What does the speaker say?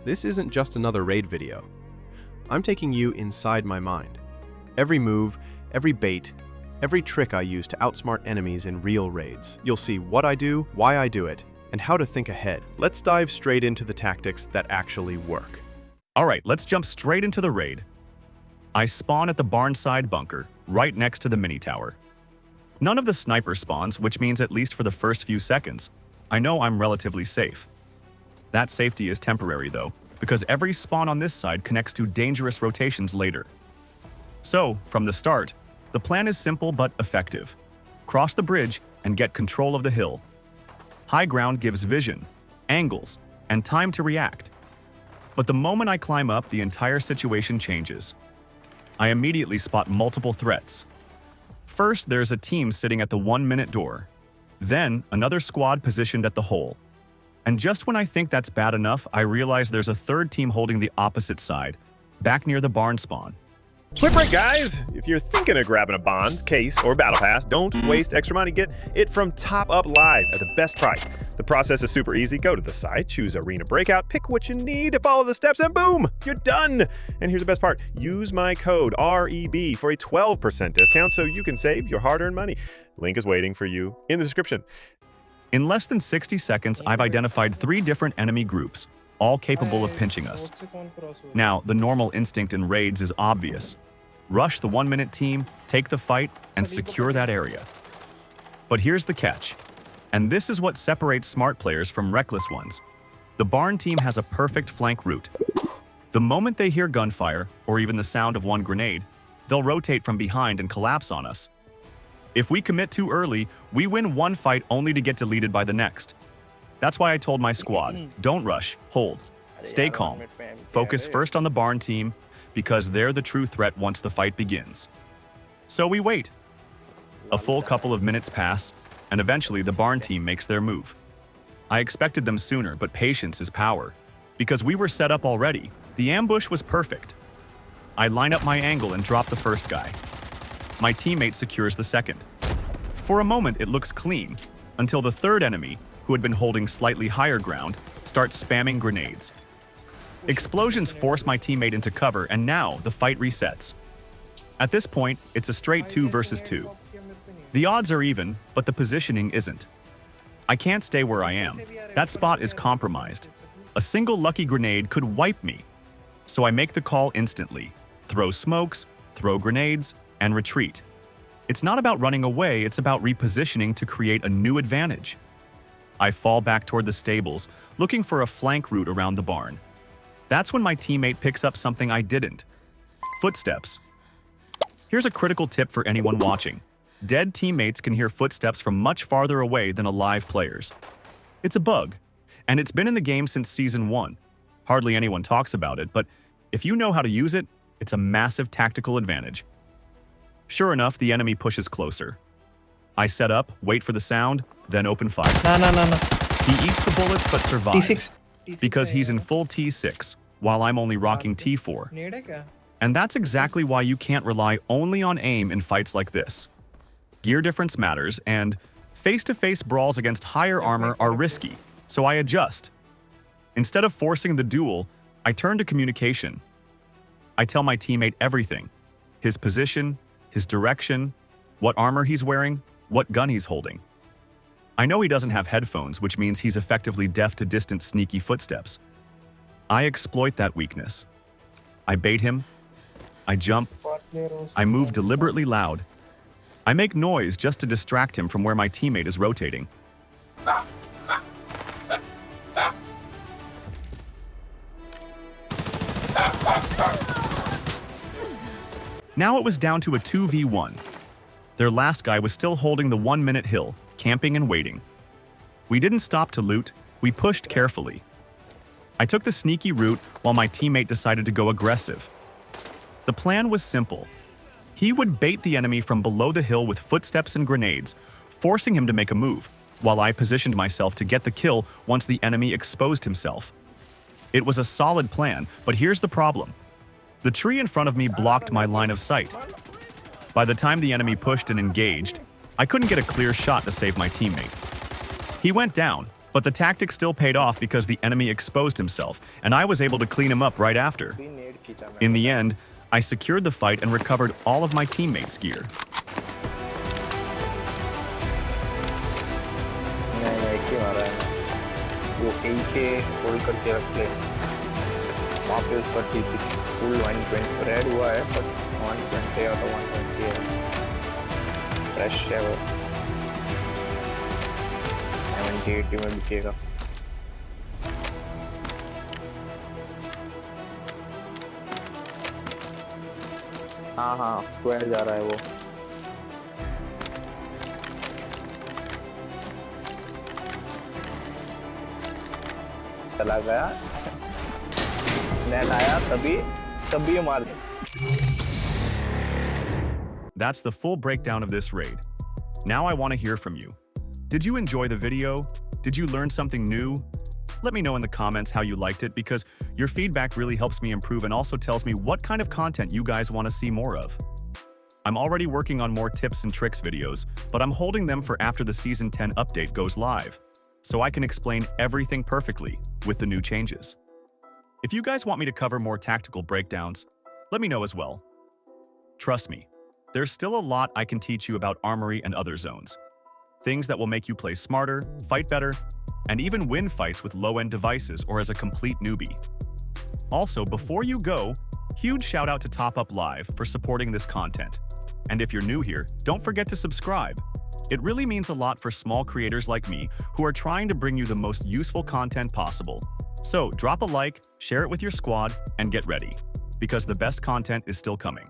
this isn't just another raid video. I'm taking you inside my mind. Every move, every bait, every trick I use to outsmart enemies in real raids. You'll see what I do, why I do it, and how to think ahead. Let's dive straight into the tactics that actually work. Alright, let's jump straight into the raid. I spawn at the barnside bunker, right next to the mini tower. None of the sniper spawns, which means at least for the first few seconds, I know I'm relatively safe. That safety is temporary though, because every spawn on this side connects to dangerous rotations later. So, from the start, the plan is simple but effective. Cross the bridge and get control of the hill. High ground gives vision, angles, and time to react. But the moment I climb up, the entire situation changes. I immediately spot multiple threats. First, there's a team sitting at the 1-minute door. Then, another squad positioned at the hole. And just when I think that's bad enough, I realize there's a third team holding the opposite side, back near the barn spawn. Flip break, guys! If you're thinking of grabbing a bond, case, or battle pass, don't waste extra money. Get it from Top Up Live at the best price. The process is super easy. Go to the site, choose Arena Breakout, pick what you need, follow the steps, and boom! You're done! And here's the best part. Use my code REB for a 12% discount so you can save your hard-earned money. Link is waiting for you in the description. In less than 60 seconds, I've identified 3 different enemy groups, all capable of pinching us. Now, the normal instinct in raids is obvious. Rush the 1-minute team, take the fight, and secure that area. But here's the catch. And this is what separates smart players from reckless ones. The barn team has a perfect flank route. The moment they hear gunfire, or even the sound of one grenade, they'll rotate from behind and collapse on us. If we commit too early, we win one fight only to get deleted by the next. That's why I told my squad, don't rush, hold, stay calm, focus first on the barn team, because they're the true threat once the fight begins. So we wait. A full couple of minutes pass, and eventually the barn team makes their move. I expected them sooner, but patience is power. Because we were set up already, the ambush was perfect. I line up my angle and drop the first guy. My teammate secures the second. For a moment, it looks clean, until the third enemy, who had been holding slightly higher ground, starts spamming grenades. Explosions force my teammate into cover, and now the fight resets. At this point, it's a straight 2 versus 2. The odds are even, but the positioning isn't. I can't stay where I am. That spot is compromised. A single lucky grenade could wipe me. So I make the call instantly. Throw smokes, throw grenades, and retreat. It's not about running away, it's about repositioning to create a new advantage. I fall back toward the stables, looking for a flank route around the barn. That's when my teammate picks up something I didn't. Footsteps. Here's a critical tip for anyone watching. Dead teammates can hear footsteps from much farther away than alive players. It's a bug, and it's been in the game since Season 1. Hardly anyone talks about it, but if you know how to use it, it's a massive tactical advantage. Sure enough, the enemy pushes closer. I set up, wait for the sound, then open fire. No. He eats the bullets but survives. T6. Because he's in full T6, while I'm only rocking T4. Nade है क्या? And that's exactly why you can't rely only on aim in fights like this. Gear difference matters, and face-to-face brawls against higher armor are risky, so I adjust. Instead of forcing the duel, I turn to communication. I tell my teammate everything: his position, his direction, what armor he's wearing, what gun he's holding. I know he doesn't have headphones, which means he's effectively deaf to distant sneaky footsteps. I exploit that weakness. I bait him. I jump. I move deliberately loud. I make noise just to distract him from where my teammate is rotating. Now it was down to a 2v1. Their last guy was still holding the 1-minute hill, camping and waiting. We didn't stop to loot, we pushed carefully. I took the sneaky route while my teammate decided to go aggressive. The plan was simple. He would bait the enemy from below the hill with footsteps and grenades, forcing him to make a move, while I positioned myself to get the kill once the enemy exposed himself. It was a solid plan, but here's the problem. The tree in front of me blocked my line of sight. By the time the enemy pushed and engaged, I couldn't get a clear shot to save my teammate. He went down, But the tactic still paid off because the enemy exposed himself, and I was able to clean him up right after. In the end, I secured the fight and recovered all of my teammates' gear. वो AK hold करके रख ले वहाँ पे उसका T6 full 120 red हुआ है पर 120 या तो 120 है फ्रेश है वो 70-80 में बिकेगा हाँ स्क्वायर जा रहा है वो चला गया नेट आया तभी मार दे That's the full breakdown of this raid. Now I want to hear from you. Did you enjoy the video? Did you learn something new? Let me know in the comments how you liked it because your feedback really helps me improve and also tells me what kind of content you guys want to see more of. I'm already working on more tips and tricks videos, but I'm holding them for after the Season 10 update goes live, so I can explain everything perfectly with the new changes. If you guys want me to cover more tactical breakdowns, let me know as well. Trust me, there's still a lot I can teach you about Armory and other zones. Things that will make you play smarter, fight better, and even win fights with low-end devices or as a complete newbie. Also, before you go, huge shout out to Top Up Live for supporting this content. And if you're new here, don't forget to subscribe. It really means a lot for small creators like me who are trying to bring you the most useful content possible. So drop a like, share it with your squad, and get ready, because the best content is still coming.